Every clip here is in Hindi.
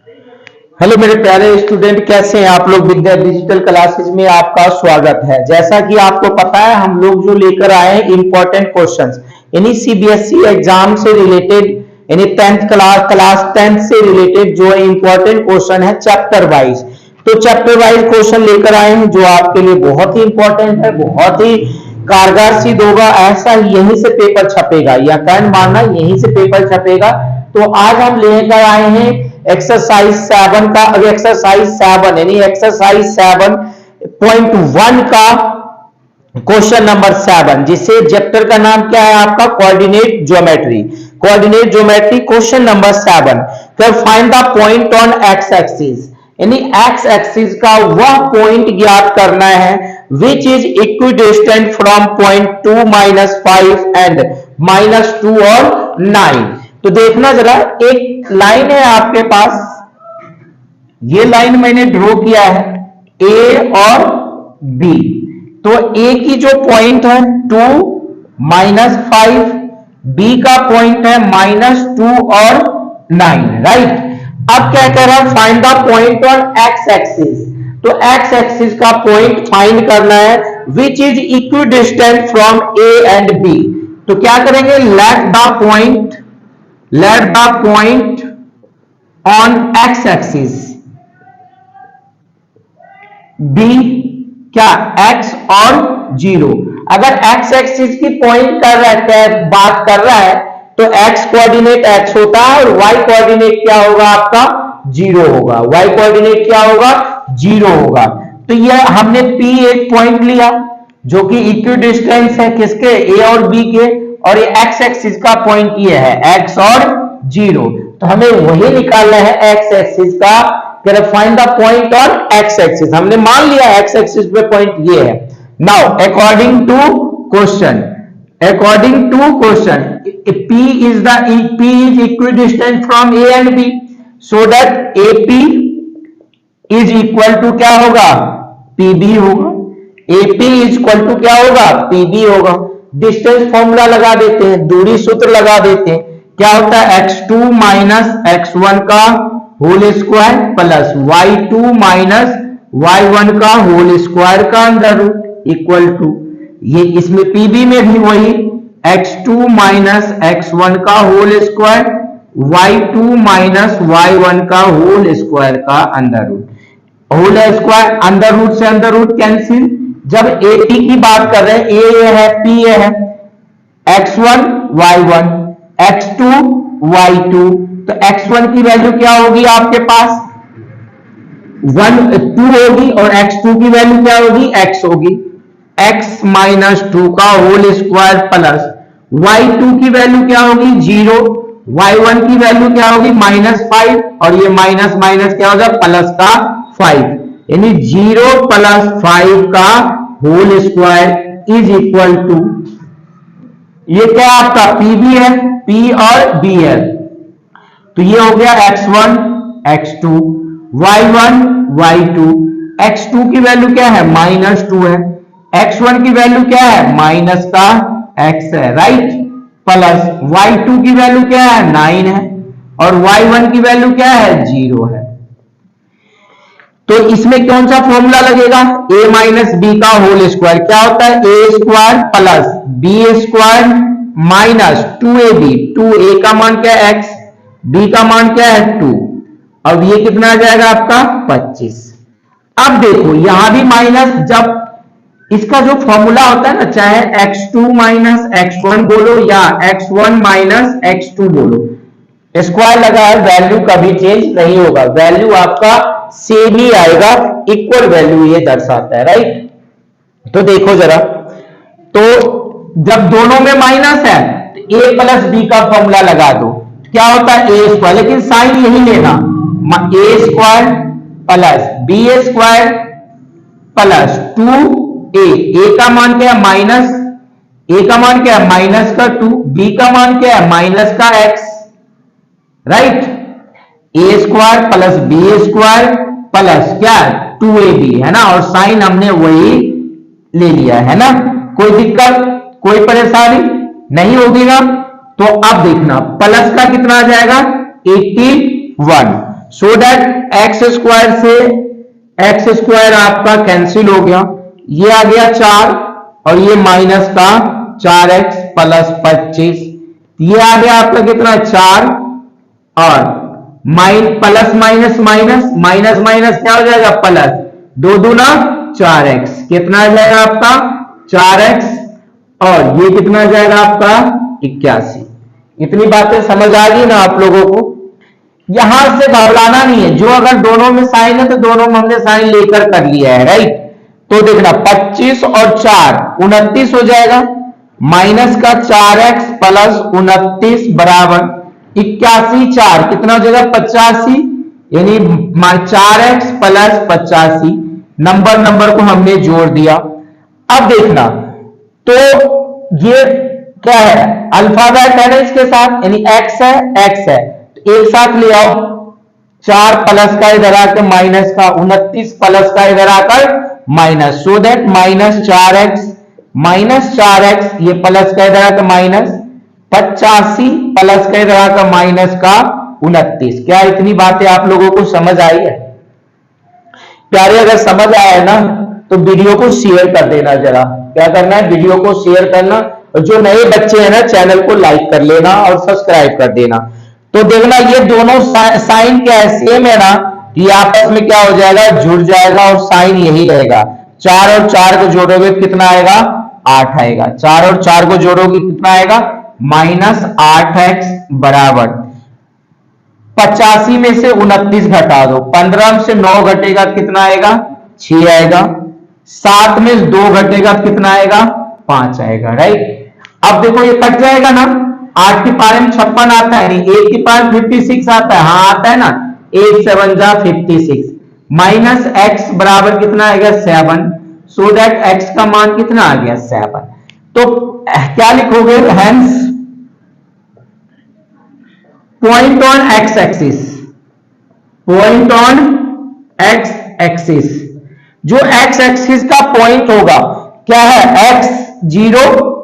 हेलो मेरे प्यारे स्टूडेंट, कैसे हैं आप लोग। विद्या डिजिटल क्लासेस में आपका स्वागत है। जैसा कि आपको पता है, हम लोग जो लेकर आए हैं इंपॉर्टेंट क्वेश्चंस यानी सीबीएसई एग्जाम से रिलेटेड, यानी 10th क्लास 10th से रिलेटेड जो इंपॉर्टेंट क्वेश्चन है चैप्टर वाइज। तो चैप्टर वाइज क्वेश्चन लेकर आए हैं जो आपके लिए बहुत ही इंपॉर्टेंट है, बहुत ही कारगर सिद्ध होगा। ऐसा यहीं से पेपर छपेगा, या कैन मानना यहीं से पेपर छपेगा। तो आज हम लेकर आए हैं एक्सरसाइज 7 का। अब एक्सरसाइज 7 यानी एक्सरसाइज 7.1 का क्वेश्चन नंबर 7, जिससे चैप्टर का नाम क्या है आपका, coordinate geometry. Coordinate geometry question number 7। फिर find the point on x axis, यानी एक्स एक्सिस का वह पॉइंट ज्ञात करना है which is equidistant from point 2 -5 and -2 और 9। तो देखना जरा, एक लाइन है आपके पास, ये लाइन मैंने ड्रॉ किया है ए और बी। तो ए की जो पॉइंट है 2 -5, बी का पॉइंट है -2 और 9, राइट। अब क्या कह रहा है, find the point on x axis. तो एक्स एक्सिस का पॉइंट फाइंड करना है which is equidistant from A and B. तो क्या करेंगे, let the point on x axis be क्या, x और 0। अगर x एक्सिस की पॉइंट कर रहा है, बात कर रहा है, तो x कोऑर्डिनेट x होता है और y कोऑर्डिनेट क्या होगा आपका, 0 होगा। y कोऑर्डिनेट क्या होगा, 0 होगा। तो ये हमने P एक पॉइंट लिया जो कि इक्विडिस्टेंस है किसके, a और b के, और ये x एक्सिस का पॉइंट ये है x और 0। तो हमें वही निकालना है x एक्सिस का। Find the point on x axis, हमने मान लिया एक्स एक्सिस पे पॉइंट ये है। Now according to question P is equidistant from A and B, so that AP is equal to क्या होगा, PB होगा। AP is equal to क्या होगा, PB होगा। डिस्टेंस फॉर्मूला लगा देते हैं, दूरी सूत्र लगा देते हैं। क्या होता है, x2 - x1 का whole square plus y2 - y1 का होल स्क्वायर का अंडर रूट इक्वल टू, ये इसमें पीबी में भी वही x2 - x1 का होल स्क्वायर, y2 - y1 का होल स्क्वायर का under root. Whole square under root से अंडर रूट कैंसिल। जब AP की बात कर रहे हैं, A ये है, P ये है, x1 y1, x2 y2, तो x1 की वैल्यू क्या होगी आपके पास, 2 होगी, और x2 की वैल्यू क्या होगी, x होगी। x - 2 का होल स्क्वायर प्लस y2 की वैल्यू क्या होगी, 0, y1 की वैल्यू क्या होगी, -5, और ये माइनस माइनस क्या होगा, प्लस का 5, यानी 0 + 5 का whole square is equal to, ये क्या आपका PB है, P और B है। तो ये हो गया x1 x2, y1 y2, x2 की वैल्यू क्या है, -2 है, x1 की वैल्यू क्या है, माइनस का x है, राइट, प्लस y2 की वैल्यू क्या है, 9 है, और y1 की वैल्यू क्या है, 0 है। तो इसमें कौन सा फॉर्मूला लगेगा, a - b का होल स्क्वायर क्या होता है, a square plus b square minus 2ab, 2a का मान क्या है, x, b का मान क्या है, 2। अब ये कितना आ जाएगा आपका, 25। अब देखो यहां भी माइनस, जब इसका जो फॉर्मूला होता है ना, चाहे x2 - x1 बोलो या x1 - x2 बोलो, स्क्वायर लगा है, वैल्यू कभी चेंज नहीं होगा, वैल्यू आपका सेम ही आएगा, इक्वल वैल्यू ये दर्शाता है, राइट। तो देखो जरा, तो जब दोनों में माइनस है तो a + b का फॉर्मूला लगा दो, क्या होता है, a स्क्वायर, लेकिन साइन यही लेना, a square plus b square plus 2a, a का मान क्या है, माइनस, a का मान क्या है, -2, b का मान क्या है, -x, right. a square plus b square plus क्या, 2ab है ना, और साइन हमने वही ले लिया है ना। कोई दिक्कत, कोई परेशानी नहीं होगी ना। तो अब देखना, प्लस का कितना आ जाएगा, 81, सो दैट एक्स स्क्वायर से एक्स स्क्वायर आपका कैंसिल हो गया, ये आ गया 4 और ये माइनस का 4x प्लस 25, ये आ गया आपका कितना 4 और plus minus minus minus minus क्या हो जाएगा प्लस, 2 दूना 4x, कितना आ जाएगा आपका 4x और ये कितना आ जाएगा आपका 81। इतनी बातें समझ आ गई ना आप लोगों को। यहां से घबराना नहीं है, जो अगर दोनों में साइन है तो दोनों में हमने साइन लेकर कर लिया है, राइट। तो देखना 25 और 4 29 हो जाएगा, माइनस का 4x प्लस 29 बराबर 81, 4 कितना हो जाएगा 85, यानी 4x प्लस 85, नंबर को हमने जोड़ दिया। अब देखना तो ये क्या है, अल्फाबेट है ना इसके साथ, यानी x है तो एक साथ ले आओ, 4 प्लस का इधर आकर माइनस का, 29 प्लस का इधर आकर minus, so that minus 4x ये प्लस का इधर आकर माइनस 85 प्लस का इधर आकर माइनस का 29। क्या इतनी बातें आप लोगों को समझ आई है प्यारे? अगर समझ आया है ना तो वीडियो को शेयर कर देना, जरा क्या करना है वीडियो को शेयर करना, और जो नए बच्चे हैं ना चैनल को लाइक कर लेना और सब्सक्राइब कर देना। तो देखना ये दोनों साइन क्या है, सेम है ना, ये आपस में क्या हो जाएगा जुड़ जाएगा और साइन यही रहेगा। 4 और 4 को जोड़ोगे कितना आएगा 8 आएगा, 4 और 4 को जोड़ोगे कितना आएगा माइनस 8x बराबर 85 में से 29 घटा दो, 15 से 9 घटेगा कितना आएगा 6 आएगा, 7 में 2 घटेगा कितना आएगा 5 आएगा, राइट। अब देखो ये कट जाएगा ना, 8 की पावर में 56 आता है, 1 की पावर 56 आता है, हाँ आता है ना, 8 7 जा 56, माइनस x बराबर कितना आएगा 7, सो दैट x का मान कितना आ गया 7। तो क्या लिखोगे, hence point on x axis, point on x axis, जो x एक्सिस का पॉइंट होगा क्या है x 0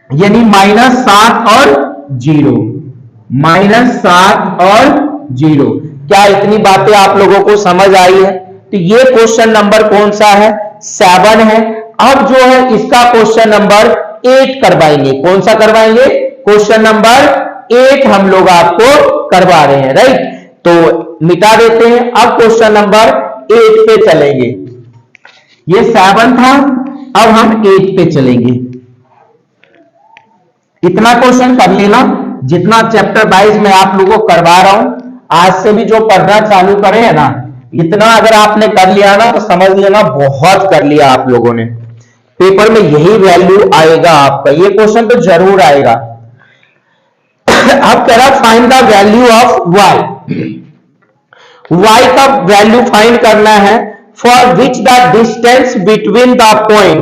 यानी -7 और 0, -7 और 0। क्या इतनी बातें आप लोगों को समझ आई है? तो ये क्वेश्चन नंबर कौन सा है 7 है। अब जो है इसका क्वेश्चन नंबर 8 करवाएंगे, कौन सा करवाएंगे क्वेश्चन नंबर 8 हम लोग आपको करवा रहे हैं, राइट। तो मिटा देते हैं, अब क्वेश्चन नंबर 8 पे चलेंगे। ये 7 था, अब हम 8 पे चलेंगे। इतना क्वेश्चन कर लेना, जितना चैप्टर वाइज मैं आप लोगों को करवा रहा हूं, आज से भी जो पढ़ना चालू करे है ना, इतना अगर आपने कर लिया ना तो समझ लेना बहुत कर लिया आप लोगों ने। पेपर में यही वैल्यू आएगा आपका, ये क्वेश्चन तो जरूर आएगा। अब कह रहा find the value of y का वैल्यू फाइंड करना है for which the distance between the point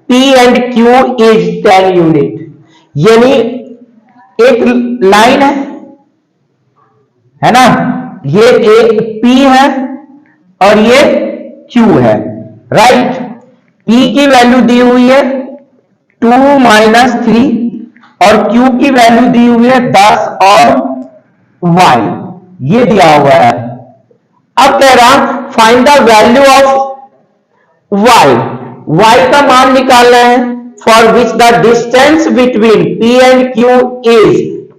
P and Q is 10 unit. यानी एक लाइन है ना, ये एक P है और ये Q है, राइट। P की वैल्यू दी हुई है 2 - 3 और Q की वैल्यू दी हुई है 10 और y ये दिया हुआ है। अब कह रहा find the value of y का मान निकालना है for which the distance between P and Q is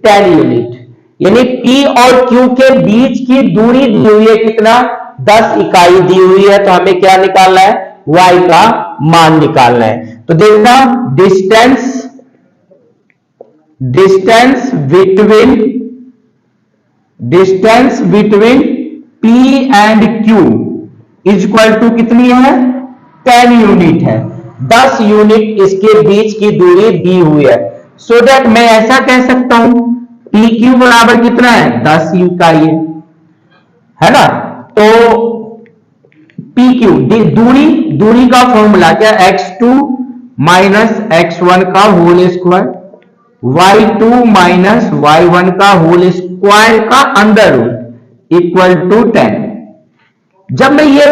10 unit. यानी P और Q के बीच की दूरी दी हुई है कितना 10 इकाई दी हुई है, तो हमें क्या निकालना है y का मान निकालना है। तो देखना distance between P and Q is equal to कितनी है 10 यूनिट है, 10 यूनिट इसके बीच की दूरी दी हुई है। सो दैट मैं ऐसा कह सकता हूं PQ बराबर कितना है 10 इकाई है ना। तो PQ दूरी का फॉर्मूला क्या x2 - x1 का होल स्क्वायर, y2 - y1 का होल स्क्वायर का अंडर रूट इक्वल टू 10। जब मैं ये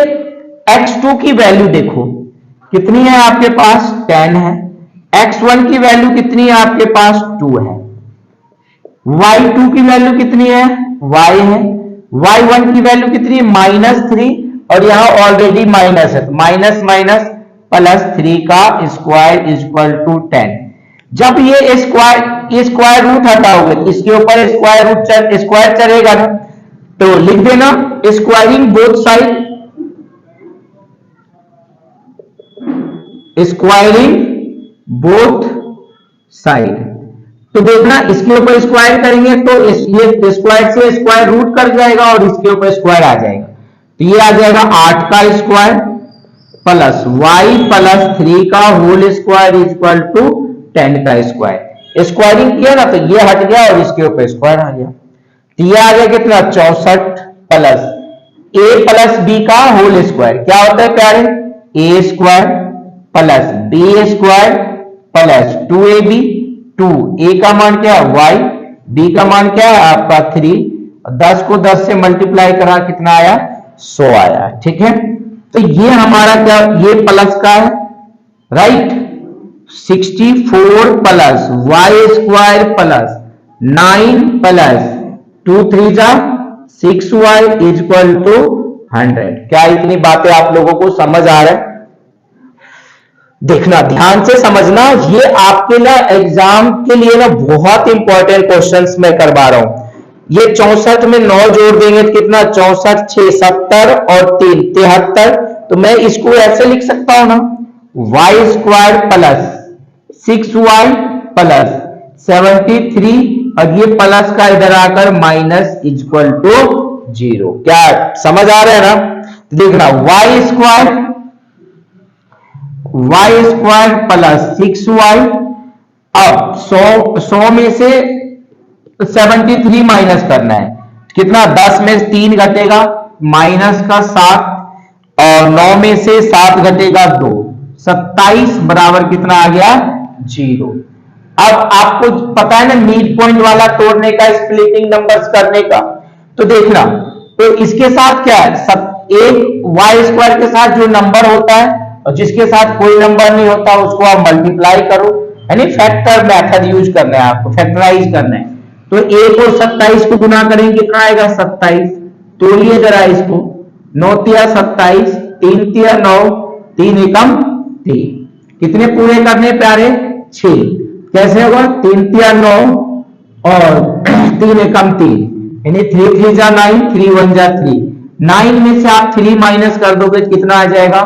x2 की वैल्यू देखो कितनी है आपके पास 10 है, x1 की वैल्यू कितनी है आपके पास 2 है, y2 की वैल्यू कितनी है y है, y1 की वैल्यू कितनी है -3 और यहाँ ऑलरेडी माइनस है, तो माइनस माइनस +3 का स्क्वायर इक्वल टू 10। जब ये स्क्वायर रूट हटाओगे इसके ऊपर स्क्वायर चलेगा ना, तो लिख देना squaring both side, squaring both side. तो देखना इसके ऊपर स्क्वायर करेंगे तो ये स्क्वायर से स्क्वायर रूट कर जाएगा और इसके ऊपर स्क्वायर आ जाएगा, तो ये आ जाएगा 8 का स्क्वायर प्लस y प्लस 3 का होल स्क्वायर इक्वल टू 10 का स्क्वायर। स्क्वायरिंग किया ना तो ये हट गया और इसके ऊपर स्क्वायर आ गया, तो ये आ गया कितना 64 प्लस a प्लस b का होल स्क्वायर। क्या होता है प्यारे, a square plus b square plus 2ab, 2 a का मान क्या है y, b का मान क्या है आपका 3, 10 को 10 से मल्टीप्लाई करा कितना आया 100 आया। ठीक है, तो ये हमारा क्या, ये प्लस का है right, 64 plus y square plus 9 plus 2 3 जा 6y इक्वल टू 100। क्या इतनी बातें आप लोगों को समझ आ रहा है? देखना ध्यान से समझना, ये आपके ना एग्जाम के लिए ना बहुत इंपॉर्टेंट क्वेश्चंस मैं करवा रहा हूं। ये 64 में 9 जोड़ देंगे तो कितना 64 6 70 और 3 73, तो मैं इसको ऐसे लिख सकता हूं ना y square plus 6y plus 73 और ये प्लस का इधर आकर माइनस इक्वल टू 0। क्या समझ आ रहा है ना? देखना y स्क्वायर प्लस 6y, अब 100 में से 73 माइनस करना है, कितना 10 में 3 घटेगा माइनस का 7 और 9 में से 7 घटेगा 2, 27 बराबर कितना आ गया 0। अब आपको पता है ना मिड पॉइंट वाला तोड़ने का, स्प्लिटिंग नंबर्स करने का, तो देखना तो इसके साथ क्या है, एक y स्क्वायर के साथ जो नंबर होता है और जिसके साथ कोई नंबर नहीं होता उसको आप मल्टीप्लाई करो, यानी फैक्टर मेथड यूज करना है आपको, फैक्टराइज करना है। तो 1 और 27 को गुना करेंगे कितना आएगा 27, तोड़िए जरा इसको, 9 तिया 27, 3 तिया 9, 3 एकम 3, कितने पूरे करने प्यारे 6, कैसे होगा 3 तिया 9 और 3 एकम 3, यानी 3 3 जा 9, 3 1 जा 3, 9 में से आप 3 माइनस कर दोगे कितना आ जाएगा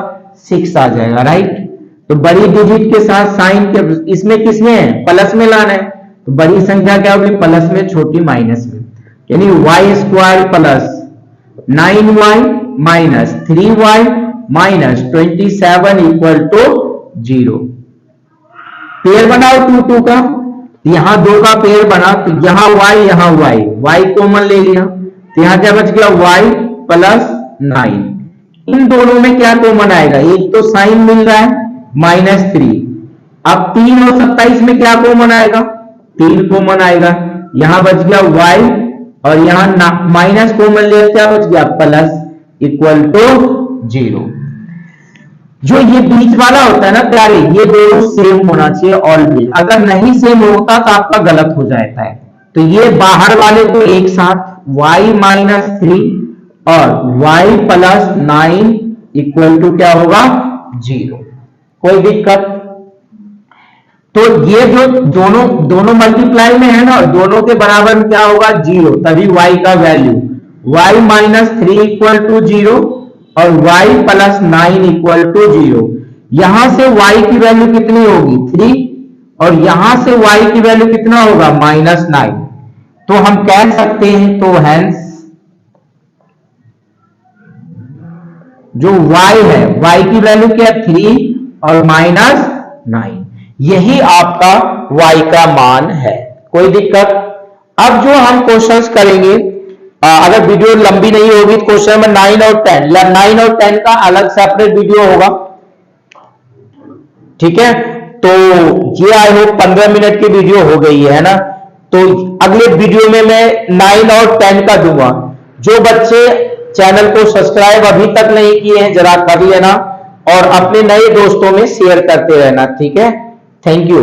6 आ जाएगा राइट। तो बड़ी डिजिट के साथ साइन के, इसमें किसमें है प्लस में लाना है, तो बड़ी संख्या क्या होगी प्लस में, छोटी माइनस में, यानी y square plus 9y minus 3y minus 27 equal to 0। Pair बनाओ 2 2 का, यहां 2 का पेयर बना, तो यहां y कॉमन ले लिया, तो यहां क्या बच गया y प्लस 9। इन दोनों में क्या कॉमन आएगा, एक तो साइन मिल रहा है -3, अब 3 और 27 में क्या कॉमन आएगा 3 कॉमन आएगा, यहां बच गया y और यहां माइनस कॉमन लिया क्या बच गया प्लस इक्वल टू 0। जो ये बीच वाला होता है ना प्यारे, ये दोनों सेम होना चाहिए ऑलवेज, अगर नहीं सेम होता तो आपका गलत हो जाता है। तो ये बाहर वाले को एक साथ y -3 और y प्लस 9 इक्वल टू क्या होगा 0, कोई दिक्कत? तो ये जो दोनों मल्टीप्लाई में है ना, दोनों के बराबर क्या होगा 0, तभी y का वैल्यू y -3 इक्वल टू 0 और y प्लस 9 इक्वल टू 0। यहां से y की वैल्यू कितनी होगी 3 और यहां से y की वैल्यू कितना होगा -9, तो हम कह सकते हैं तो हेंस जो y है y की वैल्यू क्या 3 और -9, यही आपका y का मान है, कोई दिक्कत? अब जो हम क्वेश्चंस करेंगे, अगर वीडियो लंबी नहीं होगी तो क्वेश्चन नंबर 9 और 10, 9 और 10 का अलग सेपरेट वीडियो होगा, ठीक है? तो ये आई होप 15 मिनट की वीडियो हो गई है ना, तो अगले वीडियो में मैं 9 और 10 का दूंगा। जो बच्चे चैनल को सब्सक्राइब अभी तक नहीं किए हैं जरा कर लेना और अपने नए दोस्तों में शेयर करते रहना, ठीक है? Thank you.